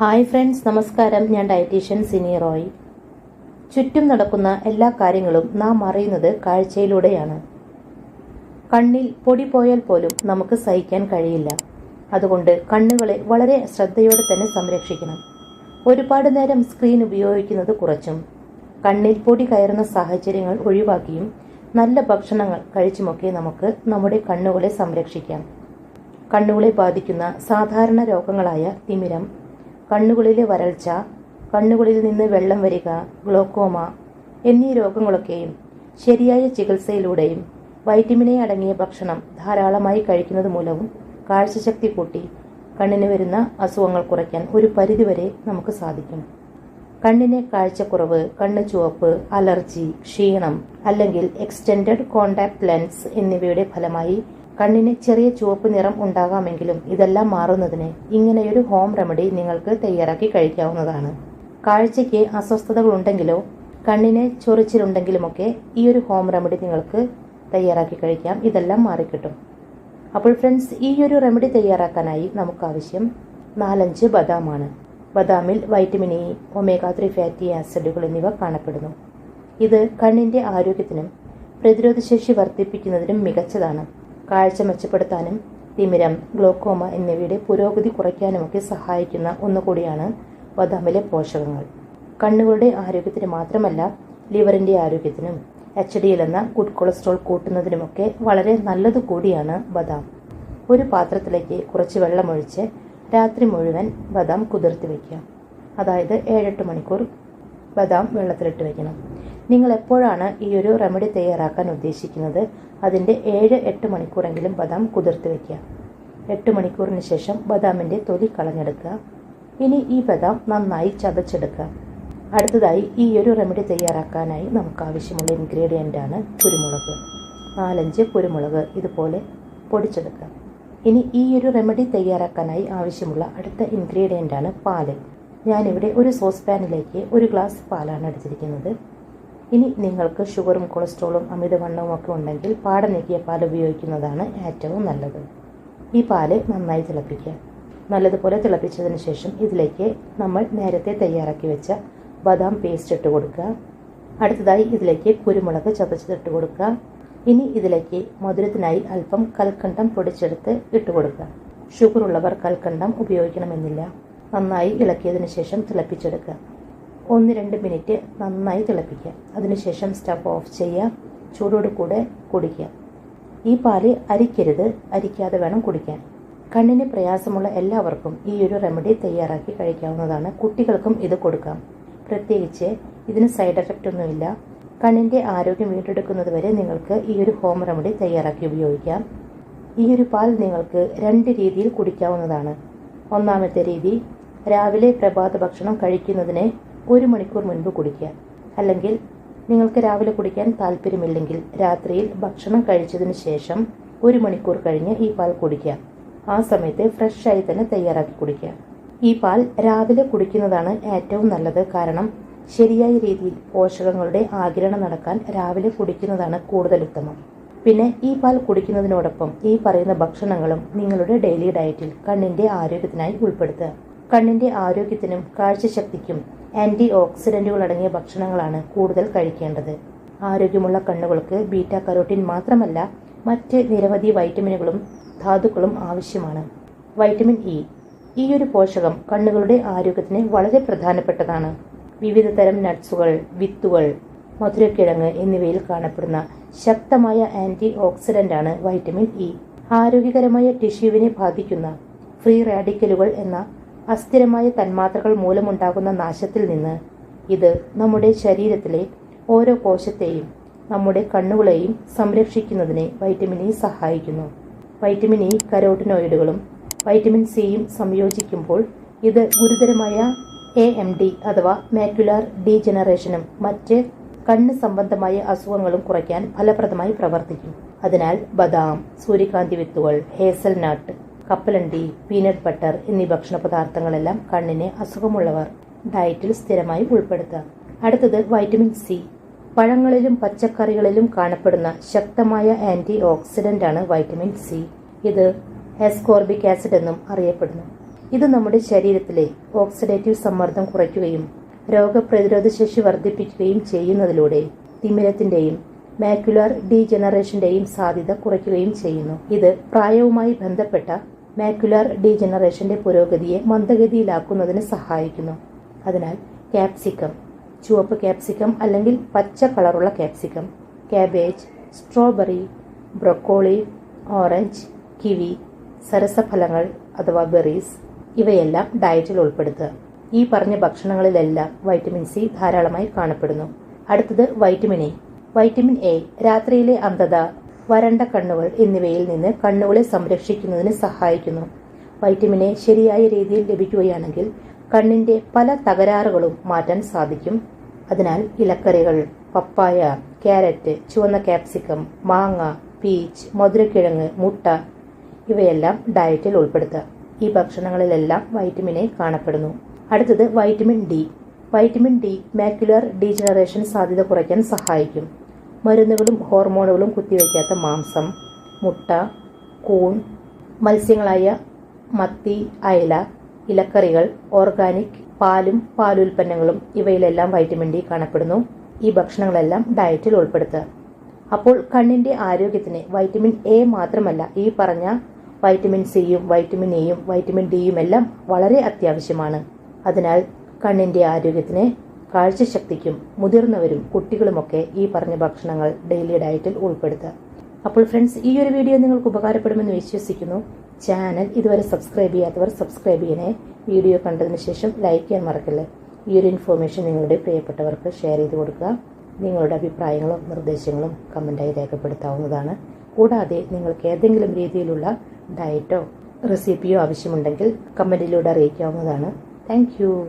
Hi friends, നമസ്കാരം. ഞാൻ dietitian Sini Roy. ചുറ്റും നടക്കുന്ന എല്ലാ കാര്യങ്ങളും നാം അറിയുന്നത് കാഴ്ചയിലൂടെയാണ്. കണ്ണിൽ പൊടി പോയാൽ പോലും നമുക്ക് സഹിക്കാൻ കഴിയില്ല. അതുകൊണ്ട് കണ്ണുകളെ വളരെ ശ്രദ്ധയോടെ തന്നെ സംരക്ഷിക്കണം. ഒരുപാട് നേരം സ്ക്രീൻ ഉപയോഗിക്കുന്നത് കുറച്ചും കണ്ണിൽ പൊടി കയറുന്ന സാഹചര്യങ്ങൾ ഒഴിവാക്കിയും നല്ല ഭക്ഷണങ്ങൾ കഴിച്ചുമൊക്കെ നമുക്ക് നമ്മുടെ കണ്ണുകളെ സംരക്ഷിക്കാം. കണ്ണുകളെ ബാധിക്കുന്ന സാധാരണ രോഗങ്ങളായ തിമിരം, കണ്ണുകളിലെ വരൾച്ച, കണ്ണുകളിൽ നിന്ന് വെള്ളം വരിക, ഗ്ലോക്കോമ എന്നീ രോഗങ്ങളൊക്കെയും ശരിയായ ചികിത്സയിലൂടെയും വൈറ്റമിൻ എ അടങ്ങിയ ഭക്ഷണം ധാരാളമായി കഴിക്കുന്നത് മൂലവും കാഴ്ചശക്തി കൂട്ടി കണ്ണിന് വരുന്ന അസുഖങ്ങൾ കുറയ്ക്കാൻ ഒരു പരിധിവരെ നമുക്ക് സാധിക്കും. കണ്ണിന് കാഴ്ചക്കുറവ്, കണ്ണ് ചുവപ്പ്, അലർജി, ക്ഷീണം അല്ലെങ്കിൽ എക്സ്റ്റെൻഡഡ് കോണ്ടാക്ട് ലെൻസ് എന്നിവയുടെ ഫലമായി കണ്ണിന് ചെറിയ ചുവപ്പ് നിറം ഉണ്ടാകാമെങ്കിലും ഇതെല്ലാം മാറുന്നതിന് ഇങ്ങനെയൊരു ഹോം റെമഡി നിങ്ങൾക്ക് തയ്യാറാക്കി കഴിക്കാവുന്നതാണ്. കാഴ്ചയ്ക്ക് അസ്വസ്ഥതകൾ ഉണ്ടെങ്കിലോ കണ്ണിന് ചൊറിച്ചിലുണ്ടെങ്കിലുമൊക്കെ ഈ ഒരു ഹോം റെമഡി നിങ്ങൾക്ക് തയ്യാറാക്കി കഴിക്കാം. ഇതെല്ലാം മാറിക്കിട്ടും. അപ്പോൾ ഫ്രണ്ട്സ്, ഈ ഒരു റെമഡി തയ്യാറാക്കാനായി നമുക്ക് ആവശ്യം 4-5 ബദാമാണ്. ബദാമിൽ വൈറ്റമിൻ ഇ, ഒമേഗ 3 ഫാറ്റി ആസിഡുകൾ എന്നിവ കാണപ്പെടുന്നു. ഇത് കണ്ണിന്റെ ആരോഗ്യത്തിനും പ്രതിരോധശേഷി വർദ്ധിപ്പിക്കുന്നതിനും മികച്ചതാണ്. കാഴ്ച മെച്ചപ്പെടുത്താനും തിമിരം, ഗ്ലോക്കോമ എന്നിവയുടെ പുരോഗതി കുറയ്ക്കാനുമൊക്കെ സഹായിക്കുന്ന ഒന്നുകൂടിയാണ് ബദാമിലെ പോഷകങ്ങൾ. കണ്ണുകളുടെ ആരോഗ്യത്തിന് മാത്രമല്ല, ലിവറിന്റെ ആരോഗ്യത്തിനും HDL എന്ന ഗുഡ് കൊളസ്ട്രോൾ കൂട്ടുന്നതിനുമൊക്കെ വളരെ നല്ലത് കൂടിയാണ് ബദാം. ഒരു പാത്രത്തിലേക്ക് കുറച്ച് വെള്ളമൊഴിച്ച് രാത്രി മുഴുവൻ ബദാം കുതിർത്തി വയ്ക്കുക. അതായത് 7-8 മണിക്കൂർ ബദാം വെള്ളത്തിലിട്ട് വയ്ക്കണം. നിങ്ങൾ എപ്പോഴാണ് ഈ ഒരു റെമഡി തയ്യാറാക്കാൻ ഉദ്ദേശിക്കുന്നത് അതിൻ്റെ 7-8 മണിക്കൂറെങ്കിലും ബദാം കുതിർത്തി വയ്ക്കുക. 8 മണിക്കൂറിന് ശേഷം ബദാമിൻ്റെ തൊലി കളഞ്ഞെടുക്കുക. ഇനി ഈ ബദാം നന്നായി ചതച്ചെടുക്കുക. അടുത്തതായി ഈ ഒരു റെമഡി തയ്യാറാക്കാനായി നമുക്ക് ആവശ്യമുള്ള ഇൻഗ്രീഡിയൻ്റാണ് കുരുമുളക്. 4-5 കുരുമുളക് ഇതുപോലെ പൊടിച്ചെടുക്കുക. ഇനി ഈ ഒരു റെമഡി തയ്യാറാക്കാനായി ആവശ്യമുള്ള അടുത്ത ഇൻഗ്രീഡിയൻ്റാണ് പാല്. ഞാനിവിടെ ഒരു സോസ് പാനിലേക്ക് 1 ഗ്ലാസ് പാലാണ് എടുത്തിരിക്കുന്നത്. ഇനി നിങ്ങൾക്ക് ഷുഗറും കൊളസ്ട്രോളും അമിതവണ്ണവും ഒക്കെ ഉണ്ടെങ്കിൽ പാട നീക്കിയ പാൽ ഉപയോഗിക്കുന്നതാണ് ഏറ്റവും നല്ലത്. ഈ പാല് നന്നായി തിളപ്പിക്കുക. നല്ലതുപോലെ തിളപ്പിച്ചതിന് ശേഷം ഇതിലേക്ക് നമ്മൾ നേരത്തെ തയ്യാറാക്കി വെച്ച ബദാം പേസ്റ്റ് ഇട്ട് കൊടുക്കുക. അടുത്തതായി ഇതിലേക്ക് കുരുമുളക് ചതച്ചതിട്ട് കൊടുക്കുക. ഇനി ഇതിലേക്ക് മധുരത്തിനായി അല്പം കൽക്കണ്ടം പൊടിച്ചെടുത്ത് ഇട്ട് കൊടുക്കുക. ഷുഗർ ഉള്ളവർ കൽക്കണ്ടം ഉപയോഗിക്കണമെന്നില്ല. നന്നായി ഇളക്കിയതിന് ശേഷം തിളപ്പിച്ചെടുക്കുക. 1-2 മിനിറ്റ് നന്നായി തിളപ്പിക്കുക. അതിനുശേഷം സ്റ്റവ് ഓഫ് ചെയ്യുക. ചൂടോട് കൂടെ കുടിക്കുക. ഈ പാല് അരിക്കരുത്, അരിക്കാതെ വേണം കുടിക്കാൻ. കണ്ണിന് പ്രയാസമുള്ള എല്ലാവർക്കും ഈ ഒരു റെമഡി തയ്യാറാക്കി കഴിക്കാവുന്നതാണ്. കുട്ടികൾക്കും ഇത് കൊടുക്കാം. പ്രത്യേകിച്ച് ഇതിന് സൈഡ് എഫക്റ്റ് ഒന്നുമില്ല. കണ്ണിൻ്റെ ആരോഗ്യം വീണ്ടെടുക്കുന്നത് വരെ നിങ്ങൾക്ക് ഈ ഒരു ഹോം റെമഡി തയ്യാറാക്കി ഉപയോഗിക്കാം. ഈ ഒരു പാൽ നിങ്ങൾക്ക് 2 രീതിയിൽ കുടിക്കാവുന്നതാണ്. ഒന്നാമത്തെ രീതി, രാവിലെ പ്രഭാത ഭക്ഷണം കഴിക്കുന്നതിന് 1 മണിക്കൂർ മുൻപ് കുടിക്കുക. അല്ലെങ്കിൽ നിങ്ങൾക്ക് രാവിലെ കുടിക്കാൻ താല്പര്യമില്ലെങ്കിൽ രാത്രിയിൽ ഭക്ഷണം കഴിച്ചതിന് ശേഷം 1 മണിക്കൂർ കഴിഞ്ഞ് ഈ പാൽ കുടിക്കുക. ആ സമയത്ത് ഫ്രഷായി തന്നെ തയ്യാറാക്കി കുടിക്കുക. ഈ പാൽ രാവിലെ കുടിക്കുന്നതാണ് ഏറ്റവും നല്ലത്. കാരണം ശരിയായ രീതിയിൽ പോഷകങ്ങളുടെ ആഗിരണം നടക്കാൻ രാവിലെ കുടിക്കുന്നതാണ് കൂടുതൽ ഉത്തമം. പിന്നെ ഈ പാൽ കുടിക്കുന്നതിനോടൊപ്പം ഈ പറയുന്ന ഭക്ഷണങ്ങളും നിങ്ങളുടെ ഡെയിലി ഡയറ്റിൽ കണ്ണിന്റെ ആരോഗ്യത്തിനായി ഉൾപ്പെടുത്തുക. കണ്ണിന്റെ ആരോഗ്യത്തിനും കാഴ്ചശക്തിക്കും ആന്റി ഓക്സിഡന്റുകൾ അടങ്ങിയ ഭക്ഷണങ്ങളാണ് കൂടുതൽ കഴിക്കേണ്ടത്. ആരോഗ്യമുള്ള കണ്ണുകൾക്ക് ബീറ്റ കരോട്ടിൻ മാത്രമല്ല, മറ്റ് നിരവധി വൈറ്റമിനുകളും ധാതുക്കളും ആവശ്യമാണ്. വൈറ്റമിൻ ഇ, ഈ ഒരു പോഷകം കണ്ണുകളുടെ ആരോഗ്യത്തിന് വളരെ പ്രധാനപ്പെട്ടതാണ്. വിവിധ തരം നട്ട്സുകൾ, വിത്തുകൾ, മധുരക്കിഴങ്ങ് എന്നിവയിൽ കാണപ്പെടുന്ന ശക്തമായ ആന്റി ഓക്സിഡന്റാണ് വൈറ്റമിൻ ഇ. ആരോഗ്യകരമായ ടിഷ്യൂവിനെ ബാധിക്കുന്ന ഫ്രീ റാഡിക്കലുകൾ എന്ന അസ്ഥിരമായ തന്മാത്രകൾ മൂലമുണ്ടാകുന്ന നാശത്തിൽ നിന്ന് ഇത് നമ്മുടെ ശരീരത്തിലെ ഓരോ കോശത്തെയും നമ്മുടെ കണ്ണുകളെയും സംരക്ഷിക്കുന്നതിന് വൈറ്റമിൻ ഇ സഹായിക്കുന്നു. വൈറ്റമിൻ ഇ കരോട്ടിനോയിഡുകളും വൈറ്റമിൻ സിയും സംയോജിക്കുമ്പോൾ ഇത് ഗുരുതരമായ AMD അഥവാ മാക്യുലാർ ഡീജനറേഷനും മറ്റ് കണ്ണ് സംബന്ധമായ അസുഖങ്ങളും കുറയ്ക്കാൻ ഫലപ്രദമായി പ്രവർത്തിക്കും. അതിനാൽ ബദാം, സൂര്യകാന്തി വിത്തുകൾ, ഹേസൽനട്ട്, കപ്പലണ്ടി, പീനട്ട് ബട്ടർ എന്നീ ഭക്ഷണ പദാർത്ഥങ്ങളെല്ലാം കണ്ണിന് അസുഖമുള്ളവർ ഡയറ്റിൽ സ്ഥിരമായി ഉൾപ്പെടുത്തുക. അടുത്തത് വൈറ്റമിൻ സി. പഴങ്ങളിലും പച്ചക്കറികളിലും കാണപ്പെടുന്ന ശക്തമായ ആന്റി ഓക്സിഡന്റ് ആണ് വൈറ്റമിൻ സി. ഇത് എസ്കോർബിക് ആസിഡ് എന്നും അറിയപ്പെടുന്നു. ഇത് നമ്മുടെ ശരീരത്തിലെ ഓക്സിഡേറ്റീവ് സമ്മർദ്ദം കുറയ്ക്കുകയും രോഗപ്രതിരോധ ശേഷി വർദ്ധിപ്പിക്കുകയും ചെയ്യുന്നതിലൂടെ തിമിരത്തിന്റെയും മാക്യുലാർ ഡീജനറേഷന്റെയും സാധ്യത കുറയ്ക്കുകയും ചെയ്യുന്നു. ഇത് പ്രായവുമായി ബന്ധപ്പെട്ട മാക്യുലാർ ഡീജനറേഷന്റെ പുരോഗതിയെ മന്ദഗതിയിലാക്കുന്നതിന് സഹായിക്കുന്നു. അതിനാൽ ക്യാപ്സിക്കം, ചുവപ്പ് ക്യാപ്സിക്കം അല്ലെങ്കിൽ പച്ച കളറുള്ള capsicum, cabbage, strawberry, broccoli, orange, kiwi, സരസഫലങ്ങൾ അഥവാ ബെറീസ് ഇവയെല്ലാം ഡയറ്റിൽ ഉൾപ്പെടുത്തുക. ഈ പറഞ്ഞ ഭക്ഷണങ്ങളിലെല്ലാം വൈറ്റമിൻ സി ധാരാളമായി കാണപ്പെടുന്നു. അടുത്തത് വൈറ്റമിൻ എ. വൈറ്റമിൻ എ രാത്രിയിലെ അന്ധത, വരണ്ട കണ്ണുകൾ എന്നിവയിൽ നിന്ന് കണ്ണുകളെ സംരക്ഷിക്കുന്നതിന് സഹായിക്കുന്നു. വൈറ്റമിൻ എ ശരിയായ രീതിയിൽ ലഭിക്കുകയാണെങ്കിൽ കണ്ണിന്റെ പല തകരാറുകളും മാറ്റാൻ സാധിക്കും. അതിനാൽ ഇലക്കറികൾ, പപ്പായ, ക്യാരറ്റ്, ചുവന്ന ക്യാപ്സിക്കം, മാങ്ങ, പീച്ച്, മധുരക്കിഴങ്ങ്, മുട്ട ഇവയെല്ലാം ഡയറ്റിൽ ഉൾപ്പെടുത്തുക. ഈ ഭക്ഷണങ്ങളിലെല്ലാം വൈറ്റമിൻ എ കാണപ്പെടുന്നു. അടുത്തത് vitamin D. Vitamin D macular degeneration സാധ്യത കുറയ്ക്കാൻ സഹായിക്കും. മരുന്നുകളും ഹോർമോണുകളും കുത്തിവയ്ക്കാത്ത മാംസം, മുട്ട, കൂൺ, മത്സ്യങ്ങളായ മത്തി, അയല, ഇലക്കറികൾ, ഓർഗാനിക് പാലും പാലുൽപ്പന്നങ്ങളും ഇവയിലെല്ലാം വൈറ്റമിൻ ഡി കാണപ്പെടുന്നു. ഈ ഭക്ഷണങ്ങളെല്ലാം ഡയറ്റിൽ ഉൾപ്പെടുത്തുക. അപ്പോൾ കണ്ണിന്റെ ആരോഗ്യത്തിന് വൈറ്റമിൻ എ മാത്രമല്ല, ഈ പറഞ്ഞ വൈറ്റമിൻ സിയും വൈറ്റമിൻ എയും വൈറ്റമിൻ ഡിയും എല്ലാം വളരെ അത്യാവശ്യമാണ്. അതിനാൽ കണ്ണിന്റെ ആരോഗ്യത്തിന്, കാഴ്ചശക്തിക്കും മുതിർന്നവരും കുട്ടികളുമൊക്കെ ഈ പറഞ്ഞ ഭക്ഷണങ്ങൾ ഡെയിലി ഡയറ്റിൽ ഉൾപ്പെടുത്തുക. അപ്പോൾ ഫ്രണ്ട്സ്, ഈ ഒരു വീഡിയോ നിങ്ങൾക്ക് ഉപകാരപ്പെടുമെന്ന് വിശ്വസിക്കുന്നു. ചാനൽ ഇതുവരെ സബ്സ്ക്രൈബ് ചെയ്യാത്തവർ സബ്സ്ക്രൈബ് ചെയ്യണേ. വീഡിയോ കണ്ടതിന് ശേഷം ലൈക്ക് ചെയ്യാൻ മറക്കല്ലേ. ഈ ഒരു ഇൻഫോർമേഷൻ നിങ്ങളുടെ പ്രിയപ്പെട്ടവർക്ക് ഷെയർ ചെയ്ത് കൊടുക്കുക. നിങ്ങളുടെ അഭിപ്രായങ്ങളും നിർദ്ദേശങ്ങളും കമൻറ്റായി രേഖപ്പെടുത്താവുന്നതാണ്. കൂടാതെ നിങ്ങൾക്ക് ഏതെങ്കിലും രീതിയിലുള്ള ഡയറ്റോ റെസിപ്പിയോ ആവശ്യമുണ്ടെങ്കിൽ കമൻറ്റിലൂടെ അറിയിക്കാവുന്നതാണ്. Thank you.